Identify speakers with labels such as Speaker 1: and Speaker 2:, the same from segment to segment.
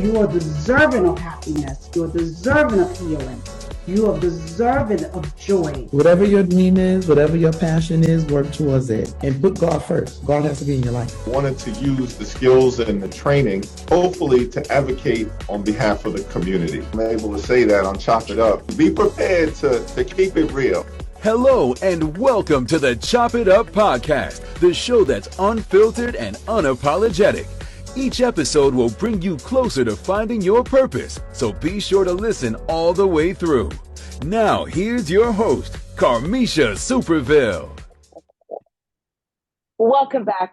Speaker 1: you are deserving of happiness. You are deserving of healing. You are deserving of joy.
Speaker 2: Whatever your dream is, whatever your passion is, work towards it and put God first. God has to be in your life.
Speaker 3: I wanted to use the skills and the training, hopefully to advocate on behalf of the community. I'm able to say that on Chop It Up. Be prepared to keep it real.
Speaker 4: Hello and welcome to the Chop It Up podcast, the show that's unfiltered and unapologetic. Each episode will bring you closer to finding your purpose, so be sure to listen all the way through. Now, here's your host, Carmisha Superville.
Speaker 5: Welcome back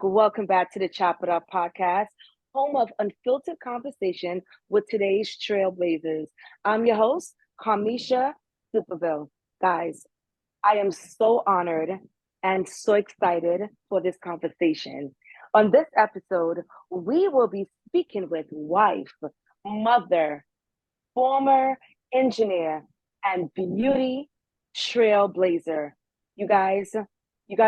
Speaker 5: to the Chop It Up podcast, home of unfiltered conversation with today's trailblazers. I'm your host, Carmisha Superville. Guys, I am so honored and so excited for this conversation. On this episode, we will be speaking with wife, mother, former engineer, and beauty trailblazer. You guys are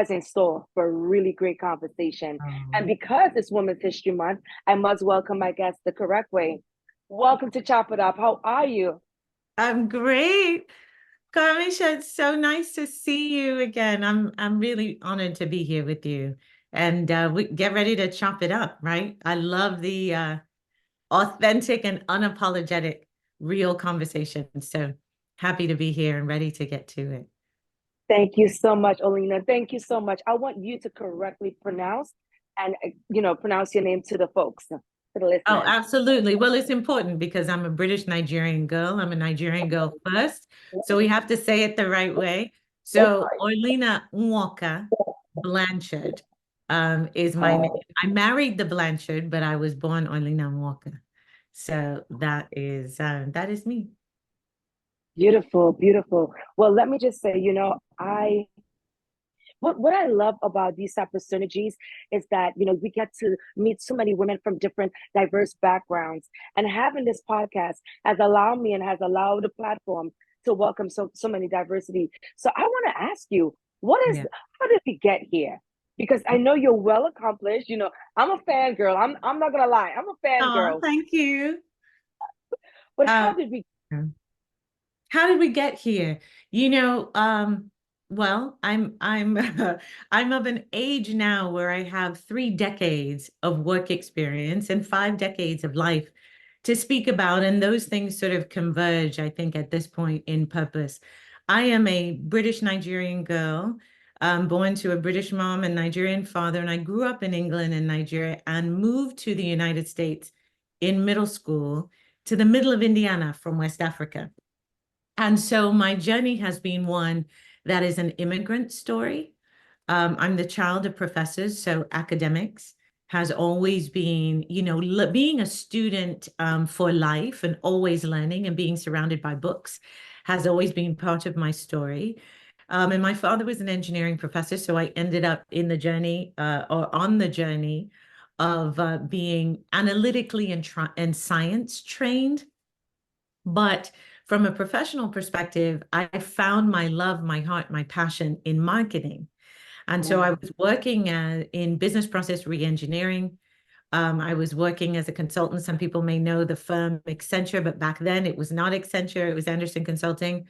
Speaker 5: in store for a really great conversation. And because it's Women's History Month, I must welcome my guest the correct way. Welcome to Chop It Up. How are you?
Speaker 6: I'm great. Carmisha, it's so nice to see you again. I'm really honored to be here with you. And we get ready to chop it up, right? I love the authentic and unapologetic, real conversation. So happy to be here and ready to get to it.
Speaker 5: Thank you so much, Orlena. Thank you so much. I want you to correctly pronounce your name to the folks, to the listeners.
Speaker 6: Oh, absolutely. Well, it's important because I'm a British Nigerian girl. I'm a Nigerian girl first. So we have to say it the right way. So Orlena Nwokah Blanchard is my name. I married the Blanchard, but I was born Orlena Nwokah. So that is me.
Speaker 5: Beautiful, beautiful. Well, let me just say, what I love about these type of synergies is that, we get to meet so many women from different diverse backgrounds, and having this podcast has allowed me and has allowed the platform to welcome so many diversity. So I want to ask you, how did we get here? Because I know you're well accomplished. I'm a fangirl. I'm not gonna lie. I'm a fangirl.
Speaker 6: Oh, thank you.
Speaker 5: But how did we
Speaker 6: get here? Well, I'm I'm of an age now where I have 3 decades of work experience and 5 decades of life to speak about, and those things sort of converge, I think, at this point in purpose. I am a British Nigerian girl, born to a British mom and Nigerian father, and I grew up in England and Nigeria and moved to the United States in middle school to the middle of Indiana from West Africa. And so my journey has been one that is an immigrant story. I'm the child of professors, so academics has always been, being a student for life and always learning and being surrounded by books has always been part of my story. And my father was an engineering professor, so I ended up on the journey of being analytically and science trained. But from a professional perspective, I found my love, my heart, my passion in marketing. And so I was working in business process reengineering. I was working as a consultant. Some people may know the firm Accenture, but back then it was not Accenture, it was Anderson Consulting.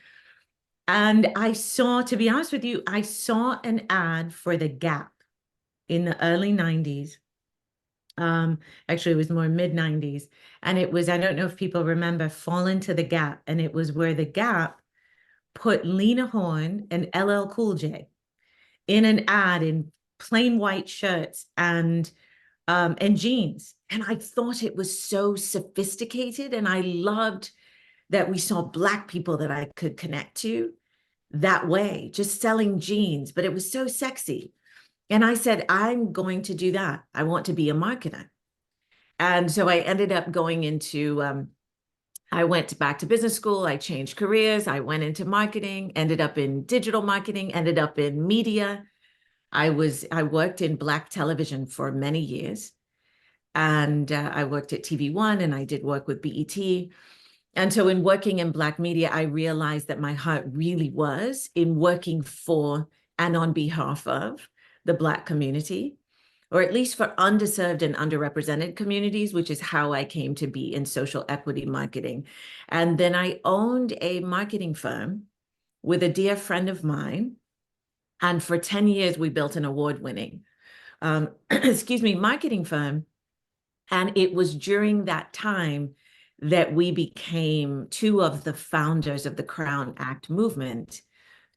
Speaker 6: And to be honest with you, I saw an ad for The Gap in the early 90s. Actually, it was more mid-90s. And it was, I don't know if people remember, Fall Into the Gap. And it was where The Gap put Lena Horne and LL Cool J in an ad in plain white shirts and jeans. And I thought it was so sophisticated. And I loved that we saw Black people that I could connect to that way, just selling jeans, but it was so sexy. And I said, I'm going to do that. I want to be a marketer. And so I ended up going into, I went back to business school. I changed careers. I went into marketing, ended up in digital marketing, ended up in media. I worked in Black television for many years. And I worked at TV1 and I did work with BET. And so in working in Black media, I realized that my heart really was in working for and on behalf of the Black community. or at least for underserved and underrepresented communities, which is how I came to be in social equity marketing. And then I owned a marketing firm with a dear friend of mine. And for 10 years, we built an award-winning, marketing firm. And it was during that time that we became two of the founders of the Crown Act movement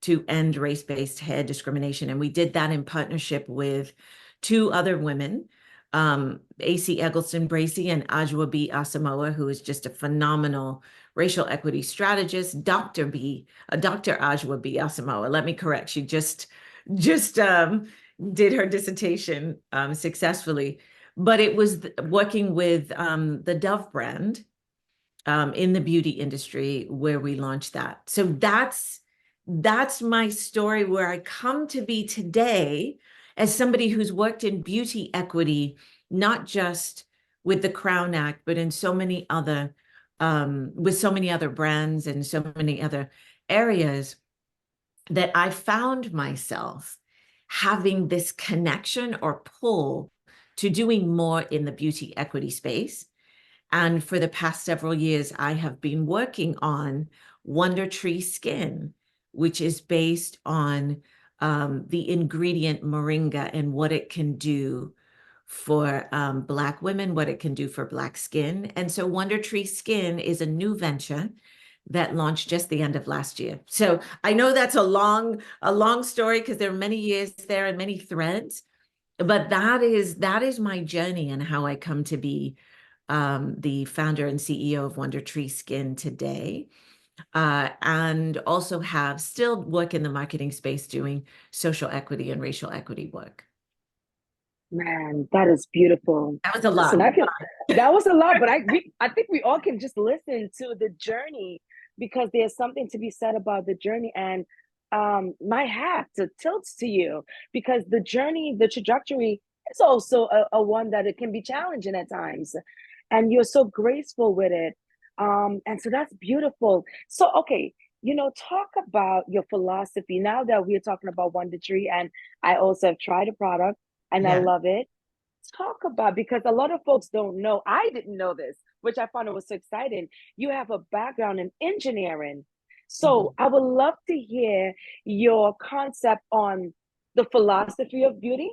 Speaker 6: to end race-based hair discrimination. And we did that in partnership with two other women, A.C. Eggleston-Bracey and Ajwa B. Asamoah, who is just a phenomenal racial equity strategist. Dr. Ajwa B. Asamoah, let me correct, she just did her dissertation successfully. But it was working with the Dove brand in the beauty industry where we launched that. So that's my story, where I come to be today as somebody who's worked in beauty equity, not just with the Crown Act, but in so many other, with so many other brands and so many other areas, that I found myself having this connection or pull to doing more in the beauty equity space. And for the past several years, I have been working on WonderTree Skin, which is based on the ingredient moringa and what it can do for Black women, what it can do for Black skin. And so WonderTree Skin is a new venture that launched just the end of last year. So I know that's a long story, because there are many years there and many threads, but that is my journey and how I come to be the founder and CEO of WonderTree Skin today, and also still work in the marketing space doing social equity and racial equity work.
Speaker 5: Man, that is beautiful.
Speaker 6: That was a lot.
Speaker 5: Listen, that was a lot, but I think we all can just listen to the journey, because there's something to be said about the journey. And my hat tilts to you, because the journey, the trajectory is also a one that it can be challenging at times, and you're so graceful with it. And so that's beautiful. So, okay, talk about your philosophy now that we're talking about WonderTree, and I also have tried a product and I love it. Talk about, because a lot of folks don't know, I didn't know this, which I found it was so exciting. You have a background in engineering. So I would love to hear your concept on the philosophy of beauty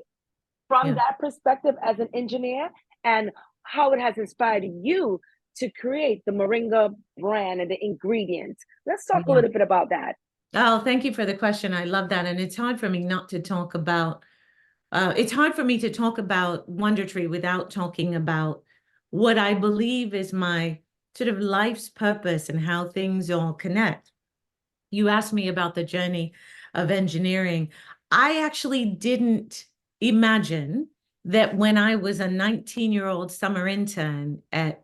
Speaker 5: from that perspective as an engineer, and how it has inspired you to create the Moringa brand and the ingredients. Let's talk a little bit about that.
Speaker 6: Oh, thank you for the question. I love that. And it's hard for me not to talk about, it's hard for me to talk about WonderTree without talking about what I believe is my sort of life's purpose and how things all connect. You asked me about the journey of engineering. I actually didn't imagine that when I was a 19-year-old summer intern at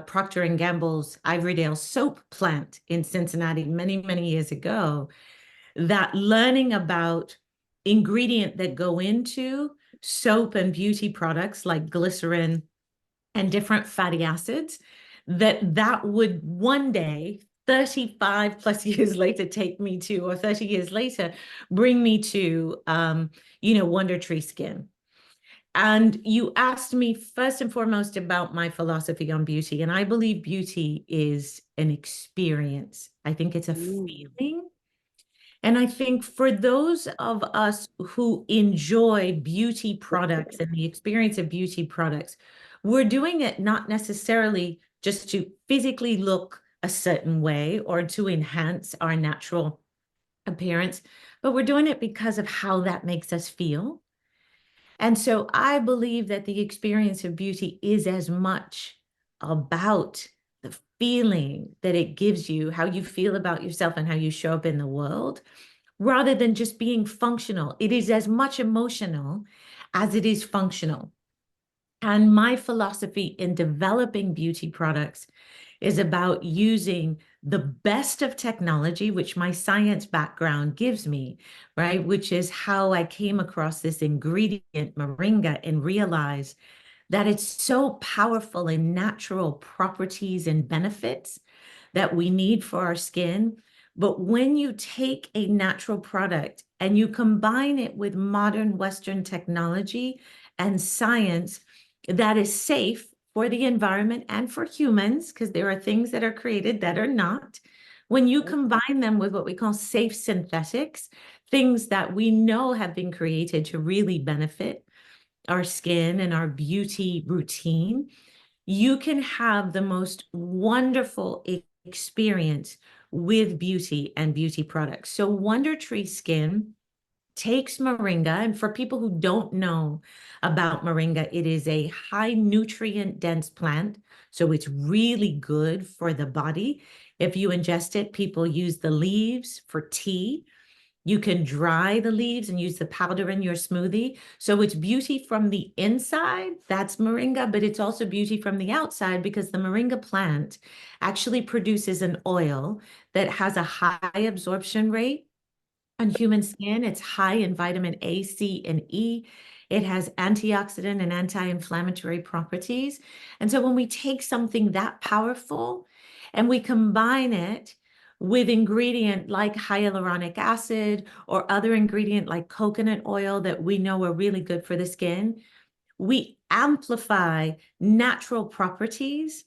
Speaker 6: Procter & Gamble's Ivorydale soap plant in Cincinnati many, many years ago, that learning about ingredients that go into soap and beauty products like glycerin and different fatty acids, that would one day, 35 plus years later, take me to, or 30 years later, bring me to, WonderTree Skin. And you asked me first and foremost about my philosophy on beauty. And I believe beauty is an experience. I think it's a feeling. And I think for those of us who enjoy beauty products and the experience of beauty products, we're doing it not necessarily just to physically look a certain way or to enhance our natural appearance, but we're doing it because of how that makes us feel. And so I believe that the experience of beauty is as much about the feeling that it gives you, how you feel about yourself and how you show up in the world, rather than just being functional. It is as much emotional as it is functional. And my philosophy in developing beauty products is about using the best of technology, which my science background gives me, right? Which is how I came across this ingredient, moringa, and realized that it's so powerful in natural properties and benefits that we need for our skin, But when you take a natural product and you combine it with modern Western technology and science that is safe for the environment and for humans, because there are things that are created that are not, when you combine them with what we call safe synthetics, things that we know have been created to really benefit our skin and our beauty routine, you can have the most wonderful experience with beauty and beauty products. So WonderTree Skin takes moringa, and for people who don't know about moringa, it is a high nutrient dense plant, so it's really good for the body. If you ingest it, people use the leaves for tea. You can dry the leaves and use the powder in your smoothie. So it's beauty from the inside, that's moringa, but it's also beauty from the outside because the moringa plant actually produces an oil that has a high absorption rate on human skin. It's high in vitamin A, C, and E. It has antioxidant and anti-inflammatory properties. And so when we take something that powerful and we combine it with ingredient like hyaluronic acid or other ingredient like coconut oil that we know are really good for the skin, we amplify natural properties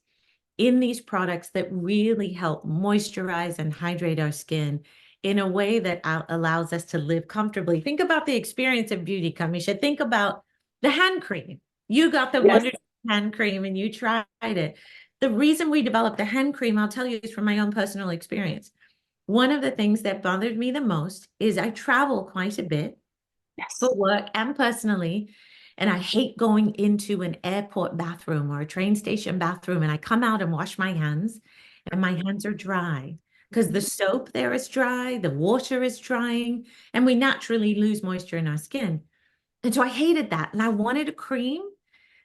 Speaker 6: in these products that really help moisturize and hydrate our skin in a way that allows us to live comfortably. Think about the experience of beauty, Kamisha. Think about the hand cream. You got the
Speaker 5: Yes.
Speaker 6: WonderTree hand cream and you tried it. The reason we developed the hand cream, I'll tell you, is from my own personal experience. One of the things that bothered me the most is I travel quite a bit for work and personally, and I hate going into an airport bathroom or a train station bathroom, and I come out and wash my hands, and my hands are dry because the soap there is dry, the water is drying, and we naturally lose moisture in our skin. And so I hated that, and I wanted a cream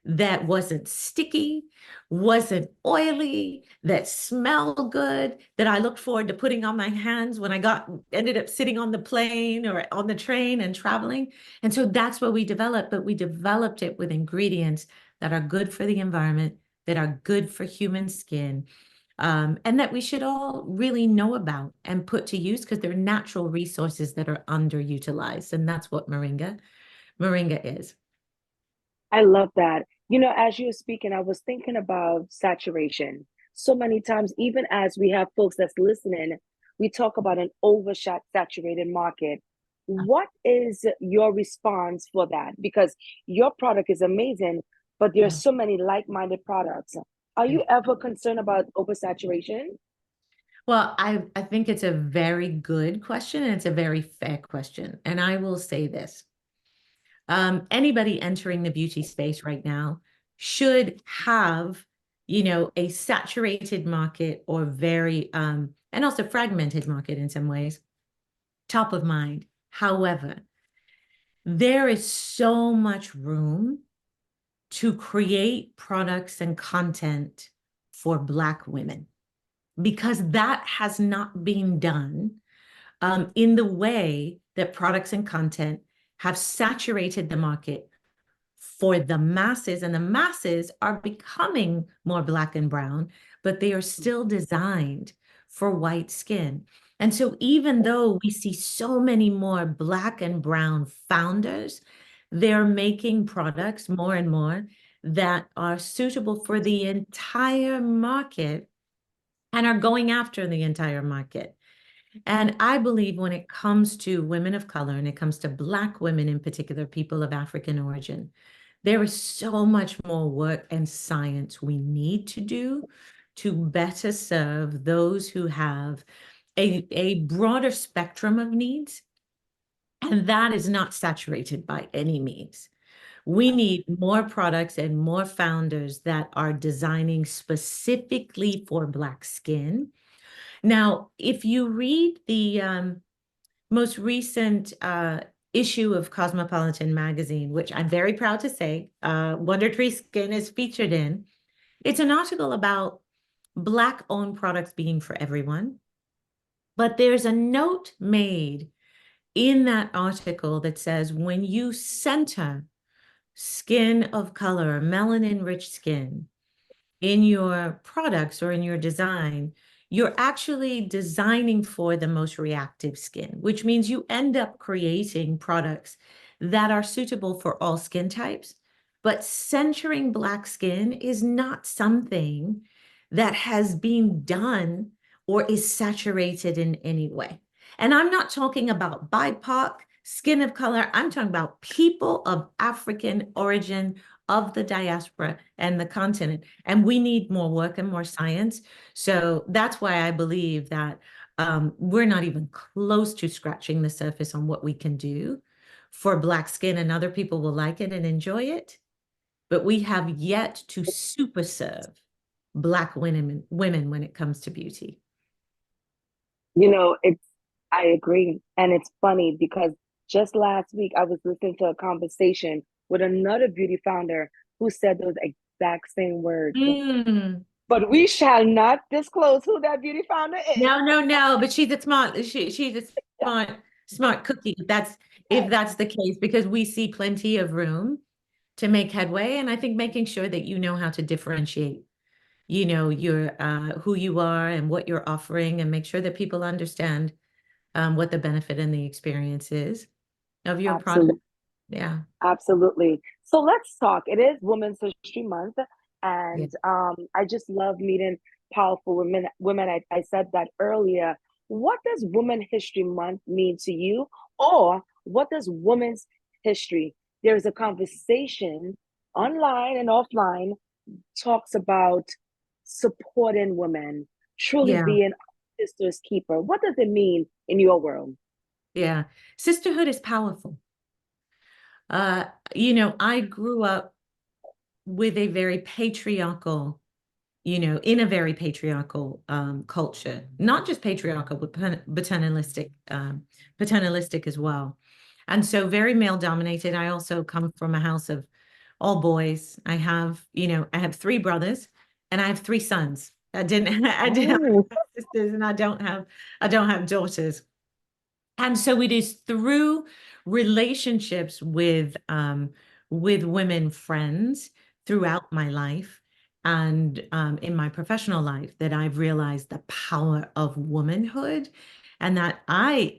Speaker 6: that wasn't sticky, wasn't oily, that smelled good, that I looked forward to putting on my hands when I ended up sitting on the plane or on the train and traveling. And so that's what we developed, but we developed it with ingredients that are good for the environment, that are good for human skin, and that we should all really know about and put to use because they're natural resources that are underutilized. And that's what moringa is.
Speaker 5: I love that. You know, as you were speaking, I was thinking about saturation. So many times, even as we have folks that's listening, we talk about an overshot saturated market. What is your response for that? Because your product is amazing, but there's so many like-minded products. Are you ever concerned about oversaturation?
Speaker 6: Well, I think it's a very good question and it's a very fair question. And I will say this. Anybody entering the beauty space right now should have, a saturated market or very, and also fragmented market in some ways, top of mind. However, there is so much room to create products and content for Black women because that has not been done in the way that products and content have saturated the market for the masses, and the masses are becoming more Black and brown, but they are still designed for white skin. And so even though we see so many more Black and brown founders, they're making products more and more that are suitable for the entire market and are going after the entire market. And I believe when it comes to women of color and it comes to Black women in particular, people of African origin, there is so much more work and science we need to do to better serve those who have a broader spectrum of needs. And that is not saturated by any means. We need more products and more founders that are designing specifically for Black skin. Now, if you read the most recent issue of Cosmopolitan magazine, which I'm very proud to say WonderTree Skin is featured in, it's an article about Black-owned products being for everyone. But there's a note made in that article that says when you center skin of color, melanin-rich skin in your products or in your design, you're actually designing for the most reactive skin, which means you end up creating products that are suitable for all skin types. But centering Black skin is not something that has been done or is saturated in any way. And I'm not talking about BIPOC, skin of color. I'm talking about people of African origin, of the diaspora and the continent. And we need more work and more science. So that's why I believe that we're not even close to scratching the surface on what we can do for Black skin, and other people will like it and enjoy it. But we have yet to super serve Black women when it comes to beauty.
Speaker 5: I agree. And it's funny because just last week I was listening to a conversation with another beauty founder who said those exact same words.
Speaker 6: Mm.
Speaker 5: But we shall not disclose who that beauty founder is.
Speaker 6: No, but she's a smart cookie. If that's the case, because we see plenty of room to make headway. And I think making sure that you know how to differentiate, your who you are and what you're offering, and make sure that people understand what the benefit and the experience is of your product. Yeah.
Speaker 5: Absolutely. So let's talk. It is Women's History Month, and
Speaker 6: Yeah.
Speaker 5: I just love meeting powerful women. I said that earlier. What does Women's History Month mean to you, or what does Women's History? There's a conversation online and offline talks about supporting women, truly
Speaker 6: Yeah.
Speaker 5: being a sister's keeper. What does it mean in your world?
Speaker 6: Yeah. Sisterhood is powerful. I grew up with a very patriarchal, in a very patriarchal culture, not just patriarchal, but paternalistic as well. And so very male dominated. I also come from a house of all boys. I have 3 brothers and I have 3 sons. I didn't have sisters, and I don't have daughters. And so it is through relationships with women friends throughout my life and in my professional life that I've realized the power of womanhood, and that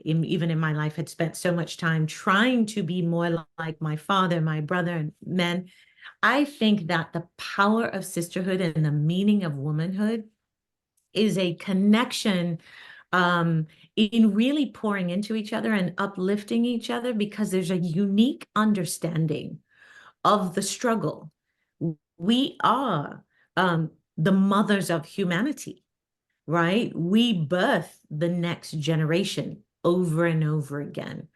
Speaker 6: even in my life, had spent so much time trying to be more like my father, my brother, and men. I think that the power of sisterhood and the meaning of womanhood is a connection in really pouring into each other and uplifting each other, because there's a unique understanding of the struggle. We are the mothers of humanity, right? We birth the next generation over and over again.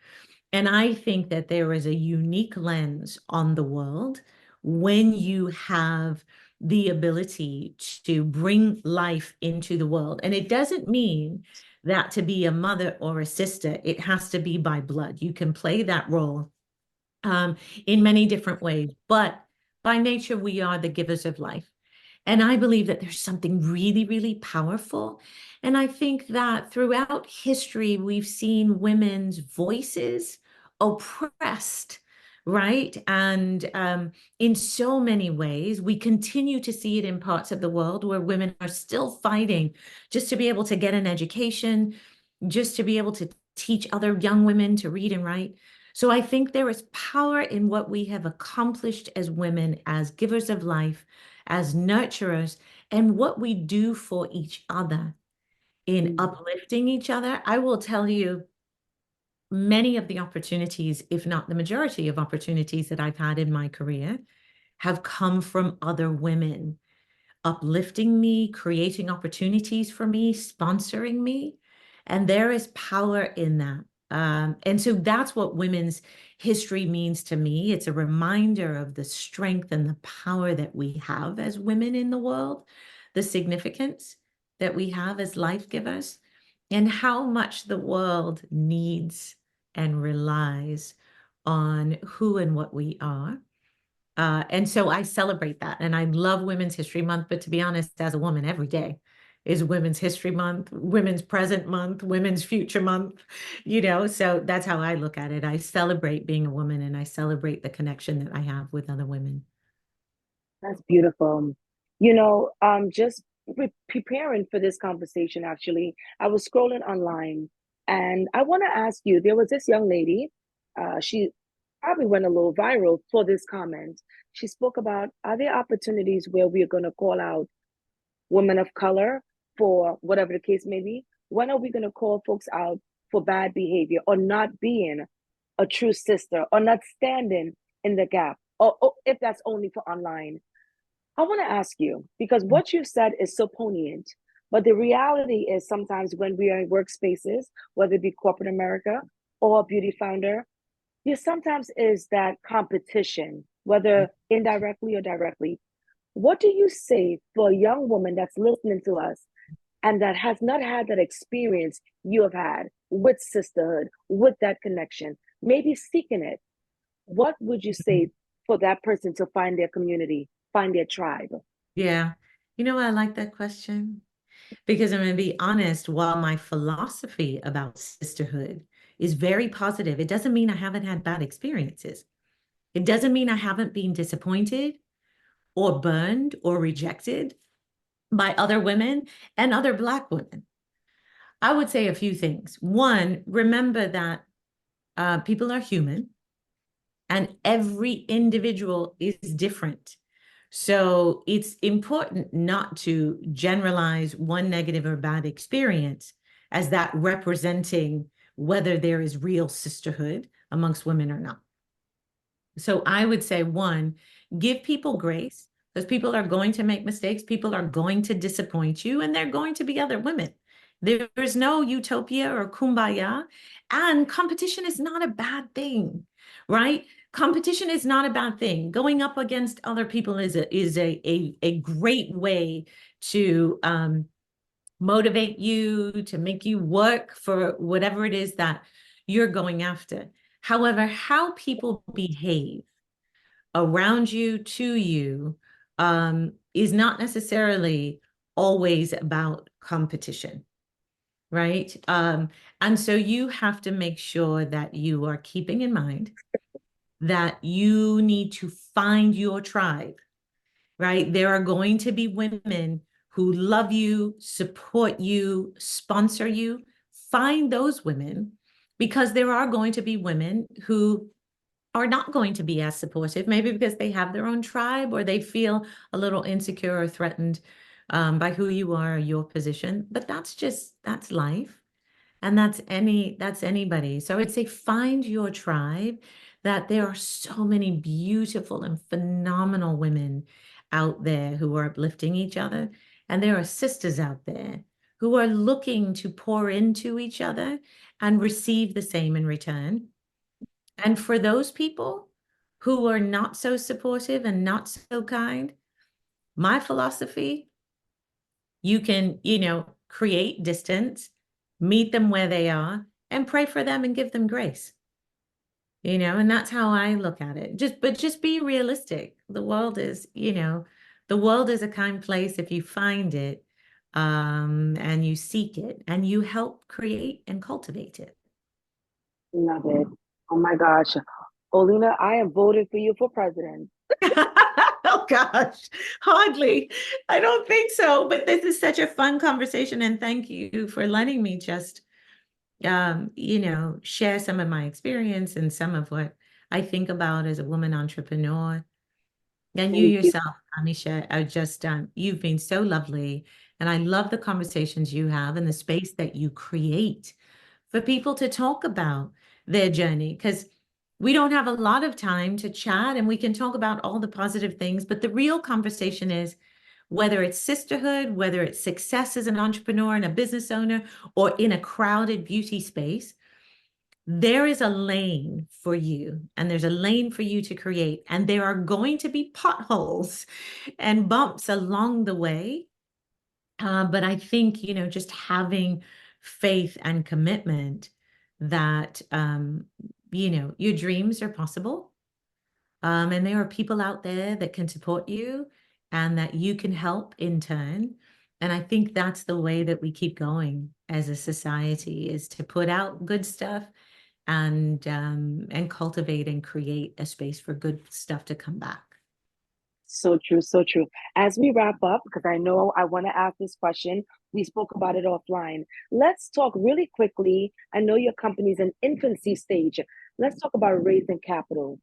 Speaker 6: And I think that there is a unique lens on the world when you have the ability to bring life into the world. And it doesn't mean that to be a mother or a sister, it has to be by blood. You can play that role in many different ways, but by nature, we are the givers of life. And I believe that there's something really, really powerful. And I think that throughout history, we've seen women's voices oppressed, right? And in so many ways, we continue to see it in parts of the world where women are still fighting just to be able to get an education, just to be able to teach other young women to read and write. So I think there is power in what we have accomplished as women, as givers of life, as nurturers, and what we do for each other in uplifting each other. I will tell you, many of the opportunities, if not the majority of opportunities that I've had in my career, have come from other women uplifting me, creating opportunities for me, sponsoring me. And there is power in that. And so that's what women's history means to me. It's a reminder of the strength and the power that we have as women in the world, the significance that we have as life givers, and how much the world needs and relies on who and what we are. And so I celebrate that. And I love Women's History Month. But to be honest, as a woman, every day is Women's History Month, Women's Present Month, Women's Future Month, so that's how I look at it. I celebrate being a woman, and I celebrate the connection that I have with other women.
Speaker 5: That's beautiful. Just preparing for this conversation, actually, I was scrolling online, and I want to ask you, there was this young lady, she probably went a little viral for this comment. She spoke about, are there opportunities where we are going to call out women of color for whatever the case may be? When are we going to call folks out for bad behavior or not being a true sister or not standing in the gap? Or if that's only for online. I want to ask you, because what you said is so poignant, but the reality is sometimes when we are in workspaces, whether it be corporate America or beauty founder, there sometimes is that competition, whether indirectly or directly. What do you say for a young woman that's listening to us and that has not had that experience you have had with sisterhood, with that connection, maybe seeking it? What would you say for that person to find their community, find their tribe?
Speaker 6: Yeah. You know, I like that question because I'm going to be honest, while my philosophy about sisterhood is very positive, it doesn't mean I haven't had bad experiences. It doesn't mean I haven't been disappointed or burned or rejected by other women and other Black women. I would say a few things. One, remember that people are human and every individual is different. So it's important not to generalize one negative or bad experience as that representing whether there is real sisterhood amongst women or not. So I would say, one, give people grace because people are going to make mistakes. People are going to disappoint you, and they're going to be other women. There's no utopia or kumbaya, and competition is not a bad thing, right? Competition is not a bad thing. Going up against other people is a great way to motivate you, to make you work for whatever it is that you're going after. However, how people behave around you, to you, is not necessarily always about competition, right? And so you have to make sure that you are keeping in mind that you need to find your tribe, right? There are going to be women who love you, support you, sponsor you. Find those women because there are going to be women who are not going to be as supportive, maybe because they have their own tribe or they feel a little insecure or threatened by who you are or your position. But that's life. And that's anybody. So I would say find your tribe, that there are so many beautiful and phenomenal women out there who are uplifting each other. And there are sisters out there who are looking to pour into each other and receive the same in return. And for those people who are not so supportive and not so kind, my philosophy, you can, create distance, meet them where they are, and pray for them and give them grace. And that's how I look at it. Just be realistic. The world is a kind place if you find it, and you seek it and you help create and cultivate it.
Speaker 5: Love it. Oh my gosh. Orlena, I am voting for you for president.
Speaker 6: Oh gosh, hardly. I don't think so. But this is such a fun conversation, and thank you for letting me just, share some of my experience and some of what I think about as a woman entrepreneur. And you
Speaker 5: Thank you.
Speaker 6: yourself, Amisha, are just, you've been so lovely, and I love the conversations you have and the space that you create for people to talk about their journey, because we don't have a lot of time to chat and we can talk about all the positive things, but the real conversation is whether it's sisterhood, whether it's success as an entrepreneur and a business owner, or in a crowded beauty space, there is a lane for you and there's a lane for you to create. And there are going to be potholes and bumps along the way. But I think, just having faith and commitment that, your dreams are possible. And there are people out there that can support you and that you can help in turn. And I think that's the way that we keep going as a society, is to put out good stuff and cultivate and create a space for good stuff to come back.
Speaker 5: So true, so true. As we wrap up, because I know I want to ask this question, we spoke about it offline. Let's talk really quickly. I know your company's in infancy stage. Let's talk about raising capital.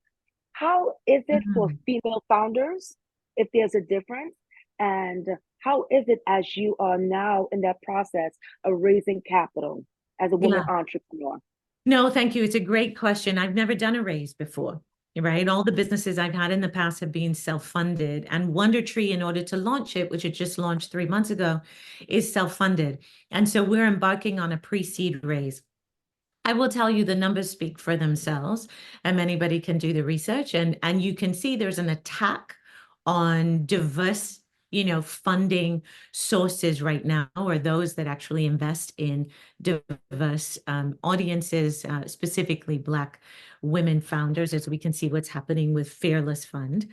Speaker 5: How is it for
Speaker 6: Mhm.
Speaker 5: female founders, if there's a difference? And how is it as you are now in that process of raising capital as a woman
Speaker 6: Yeah.
Speaker 5: entrepreneur?
Speaker 6: No, thank you. It's a great question. I've never done a raise before, right? All the businesses I've had in the past have been self-funded, and WonderTree, in order to launch it, which it just launched 3 months ago, is self-funded. And so we're embarking on a pre-seed raise. I will tell you the numbers speak for themselves, and anybody can do the research, and you can see there's an attack on diverse, funding sources right now, or those that actually invest in diverse audiences, specifically Black women founders, as we can see what's happening with Fearless Fund.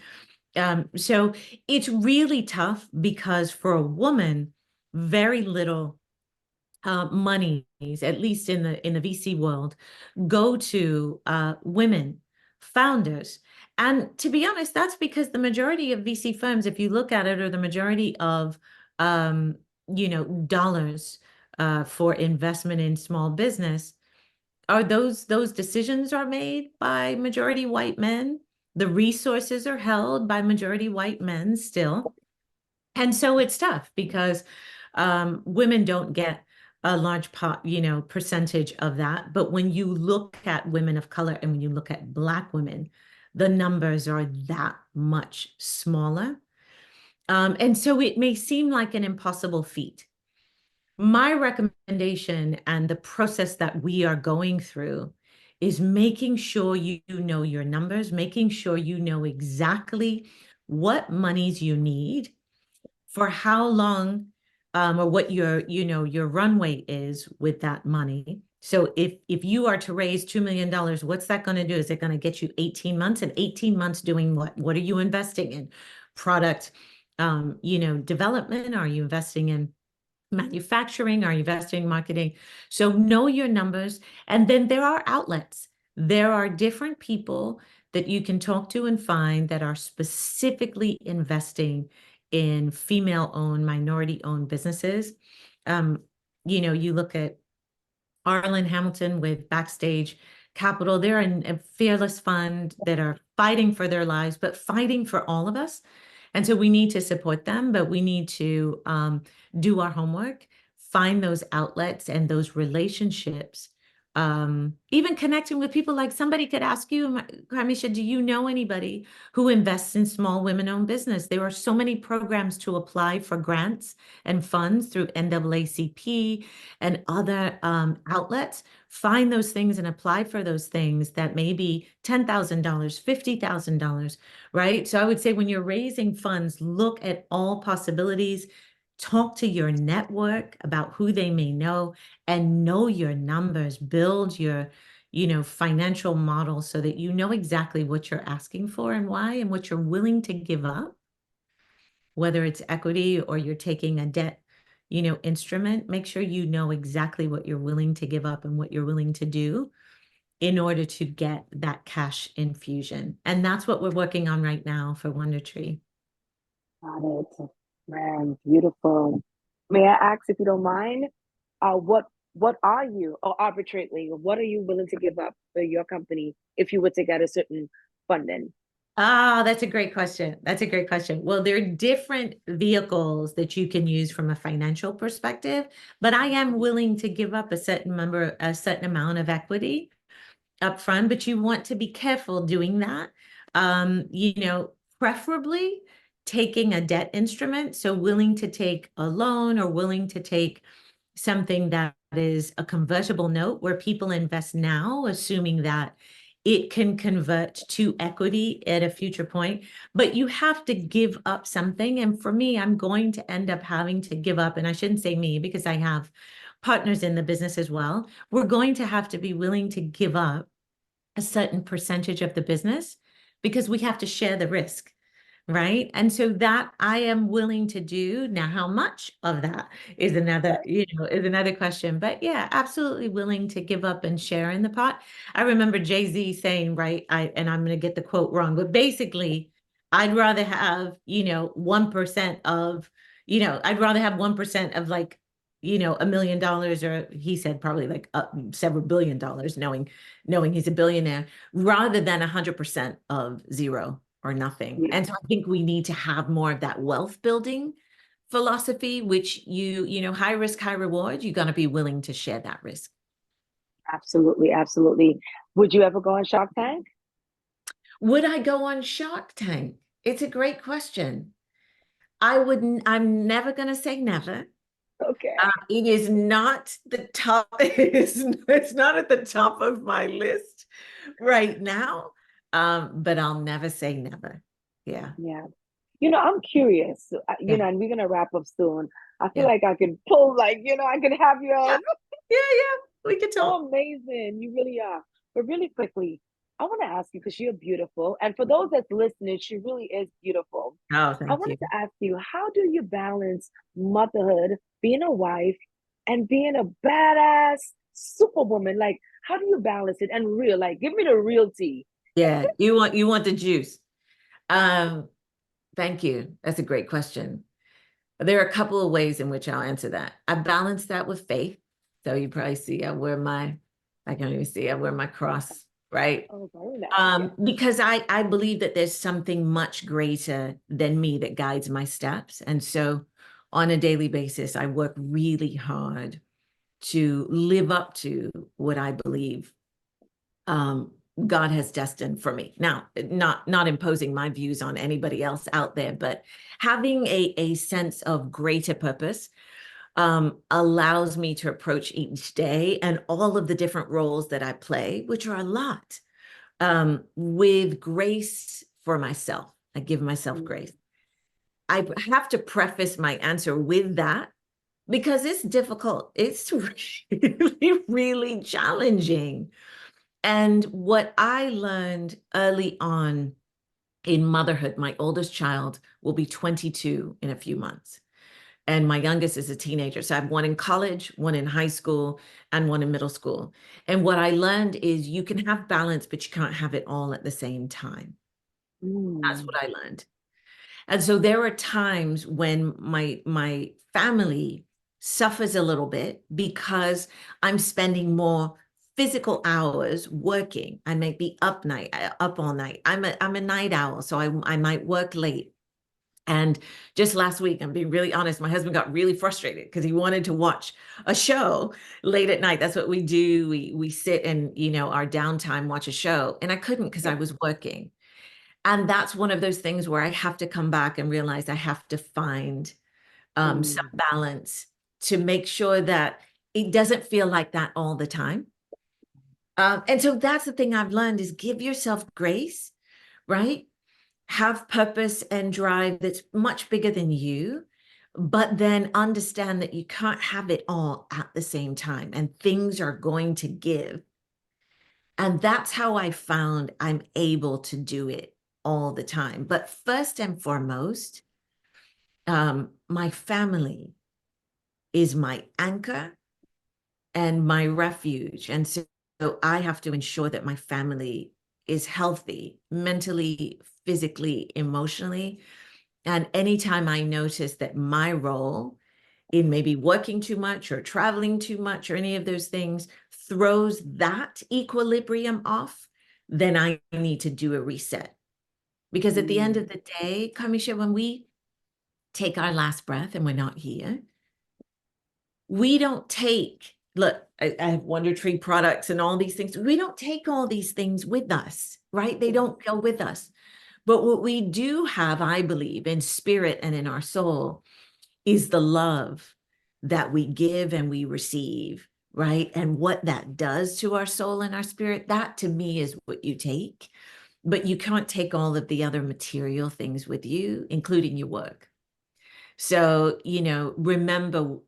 Speaker 6: So it's really tough because for a woman, very little monies, at least in the VC world, go to women founders. And to be honest, that's because the majority of VC firms, if you look at it, or the majority of dollars for investment in small business, are those decisions are made by majority white men. The resources are held by majority white men still. And so it's tough because women don't get a large percentage of that. But when you look at women of color and when you look at Black women, the numbers are that much smaller. And so it may seem like an impossible feat. My recommendation and the process that we are going through is making sure you know your numbers, making sure you know exactly what monies you need, for how long, or what your runway is with that money. So if you are to raise $2 million, what's that going to do? Is it going to get you 18 months? And 18 months doing what? What are you investing in? Product, development? Are you investing in manufacturing? Are you investing in marketing? So know your numbers. And then there are outlets. There are different people that you can talk to and find that are specifically investing in female-owned, minority-owned businesses. You look at Arlen Hamilton with Backstage Capital. They're in a Fearless Fund that are fighting for their lives, but fighting for all of us. And so we need to support them, but we need to do our homework, find those outlets and those relationships. Even connecting with people, like somebody could ask you, Kamisha, do you know anybody who invests in small women-owned business? There are so many programs to apply for grants and funds through NAACP and other outlets. Find those things and apply for those things that may be $10,000, $50,000, right? So I would say when you're raising funds, look at all possibilities. Talk to your network about who they may know, and know your numbers. Build your, financial model so that you know exactly what you're asking for and why, and what you're willing to give up, whether it's equity or you're taking a debt, instrument. Make sure you know exactly what you're willing to give up and what you're willing to do in order to get that cash infusion. And that's what we're working on right now for WonderTree.
Speaker 5: Got it. Man, beautiful. May I ask, if you don't mind, what are you, or arbitrarily, what are you willing to give up for your company if you were to get a certain funding?
Speaker 6: Ah, that's a great question. That's a great question. Well, there are different vehicles that you can use from a financial perspective, but I am willing to give up a certain amount of equity upfront, but you want to be careful doing that. Preferably taking a debt instrument, so willing to take a loan or willing to take something that is a convertible note where people invest now, assuming that it can convert to equity at a future point, but you have to give up something. And for me, I'm going to end up having to give up, and I shouldn't say me because I have partners in the business as well. We're going to have to be willing to give up a certain percentage of the business because we have to share the risk, right? And so that I am willing to do. Now, how much of that is another question. But yeah, absolutely willing to give up and share in the pot. I remember Jay-Z saying, right, and I'm going to get the quote wrong, but basically, I'd rather have, 1% of, I'd rather have 1% of like, $1 million, or he said probably like several $billion, knowing he's a billionaire, rather than 100% of zero or nothing.
Speaker 5: Yeah.
Speaker 6: And so I think we need to have more of that wealth building philosophy, which high risk, high reward. You got to be willing to share that risk.
Speaker 5: Absolutely, absolutely. Would you ever go on Shark Tank?
Speaker 6: Would I go on Shark Tank? It's a great question. I wouldn't. I'm never going to say never.
Speaker 5: Okay.
Speaker 6: It is not the top. It's not at the top of my list right now. But I'll never say never. Yeah.
Speaker 5: Yeah. I'm curious,
Speaker 6: Yeah.
Speaker 5: and we're going to wrap up soon. I feel
Speaker 6: Yeah.
Speaker 5: like I can pull, I can have you on.
Speaker 6: Yeah. We could talk.
Speaker 5: So amazing. You really are. But really quickly, I want to ask you, because you're beautiful. And for those that's listening, she really is beautiful.
Speaker 6: Oh,
Speaker 5: I
Speaker 6: thank you.
Speaker 5: wanted to ask you, how do you balance motherhood, being a wife, and being a badass superwoman? Like, how do you balance it? And real, like, give me the real tea.
Speaker 6: Yeah, you want the juice. Thank you. That's a great question. There are a couple of ways in which I'll answer that. I balance that with faith. So you probably see I wear my cross, right?
Speaker 5: Oh, very nice.
Speaker 6: Because I believe that there's something much greater than me that guides my steps. And so on a daily basis, I work really hard to live up to what I believe God has destined for me. Now, not imposing my views on anybody else out there, but having a sense of greater purpose allows me to approach each day and all of the different roles that I play, which are a lot, with grace for myself. I give myself grace. I have to preface my answer with that because it's difficult. It's really, really challenging. And what I learned early on in motherhood, my oldest child will be 22 in a few months. And my youngest is a teenager. So I have one in college, one in high school, and one in middle school. And what I learned is you can have balance, but you can't have it all at the same time. That's what I learned. And so there are times when my family suffers a little bit because I'm spending more physical hours working. I might be up all night. I'm a night owl, so I might work late. And just last week, I'm being really honest, my husband got really frustrated because he wanted to watch a show late at night. That's what we do. We sit and, our downtime, watch a show. And I couldn't because I was working. And that's one of those things where I have to come back and realize I have to find some balance to make sure that it doesn't feel like that all the time. And so that's the thing I've learned is give yourself grace, right? Have purpose and drive that's much bigger than you, but then understand that you can't have it all at the same time and things are going to give. And that's how I found I'm able to do it all the time. But first and foremost, my family is my anchor and my refuge. And so I have to ensure that my family is healthy, mentally, physically, emotionally. And anytime I notice that my role in maybe working too much or traveling too much or any of those things throws that equilibrium off, then I need to do a reset. Because at the end of the day, Kamisha, when we take our last breath and we're not here, we don't take, look, I have WonderTree products and all these things. We don't take all these things with us, right? They don't go with us. But what we do have, I believe, in spirit and in our soul is the love that we give and we receive, right? And what that does to our soul and our spirit, that to me is what you take. But you can't take all of the other material things with you, including your work. So, remember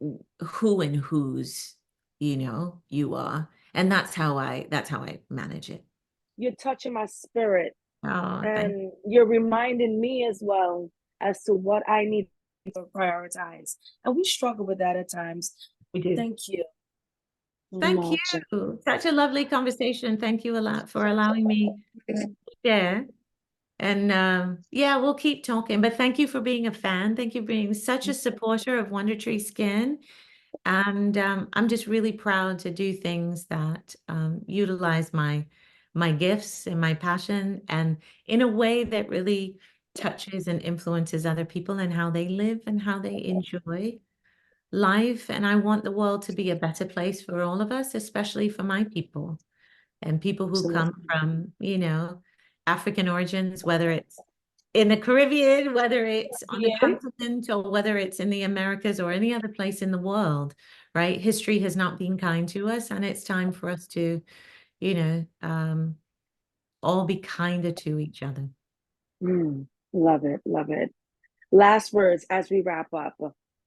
Speaker 6: who and whose, you are. And that's how I manage it.
Speaker 5: You're touching my spirit.
Speaker 6: Oh,
Speaker 5: and you're reminding me as well as to what I need to prioritize. And we struggle with that at times.
Speaker 6: We do.
Speaker 5: Thank you.
Speaker 6: Thank you. Such a lovely conversation. Thank you a lot for allowing me to share. And yeah, we'll keep talking. But thank you for being a fan. Thank you for being such a supporter of WonderTree Skin. And I'm just really proud to do things that utilize my gifts and my passion, and in a way that really touches and influences other people and how they live and how they enjoy life. And I want the world to be a better place for all of us, especially for my people and people who come from, African origins, whether it's in the Caribbean, whether it's on the continent, or whether it's in the Americas or any other place in the world, right? History has not been kind to us, and it's time for us to, all be kinder to each other.
Speaker 5: Love it, love it. Last words as we wrap up.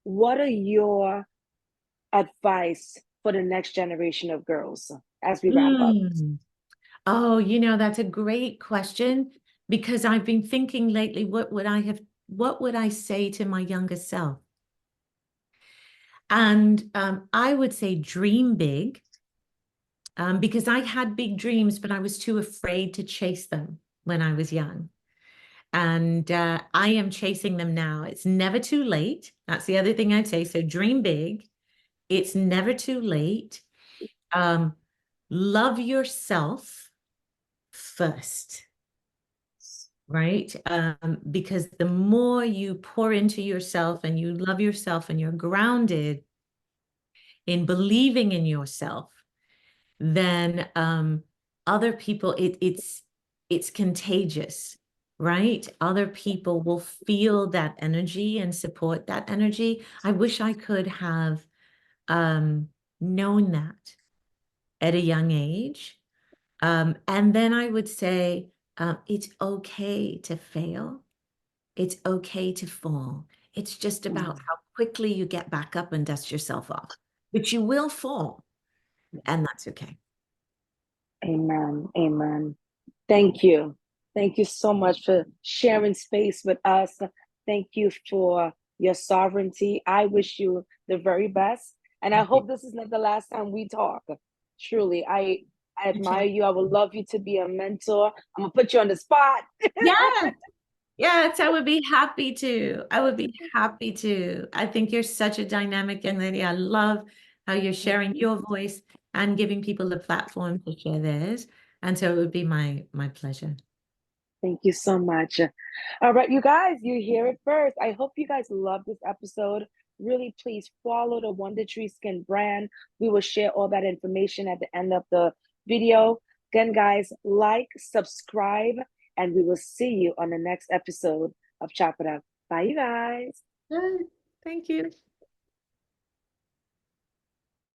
Speaker 5: What are your advice for the next generation of girls as we wrap up?
Speaker 6: Oh, that's a great question, because I've been thinking lately, what would I say to my younger self? And I would say dream big, because I had big dreams, but I was too afraid to chase them when I was young. And I am chasing them now. It's never too late. That's the other thing I'd say. So dream big. It's never too late. Love yourself first, right? Because the more you pour into yourself and you love yourself and you're grounded in believing in yourself, then other people, it's contagious, right? Other people will feel that energy and support that energy. I wish I could have known that at a young age. And then I would say, it's okay to fail. It's okay to fall. It's just about how quickly you get back up and dust yourself off, but you will fall, and that's okay.
Speaker 5: Amen. Amen. Thank you. Thank you so much for sharing space with us. Thank you for your sovereignty. I wish you the very best. And I hope this is not the last time we talk. Truly, I admire you. I would love you to be a mentor. I'm going to put you on the spot.
Speaker 6: Yeah. Yes, I would be happy to. I would be happy to. I think you're such a dynamic young lady. I love how you're sharing your voice and giving people the platform to share theirs. And so it would be my pleasure.
Speaker 5: Thank you so much. All right, you guys, you hear it first. I hope you guys love this episode. Really, please follow the WonderTree Skin brand. We will share all that information at the end of the video. Again, guys, like, subscribe, and we will see you on the next episode of Chop It Up. Bye, you guys.
Speaker 6: Thank you.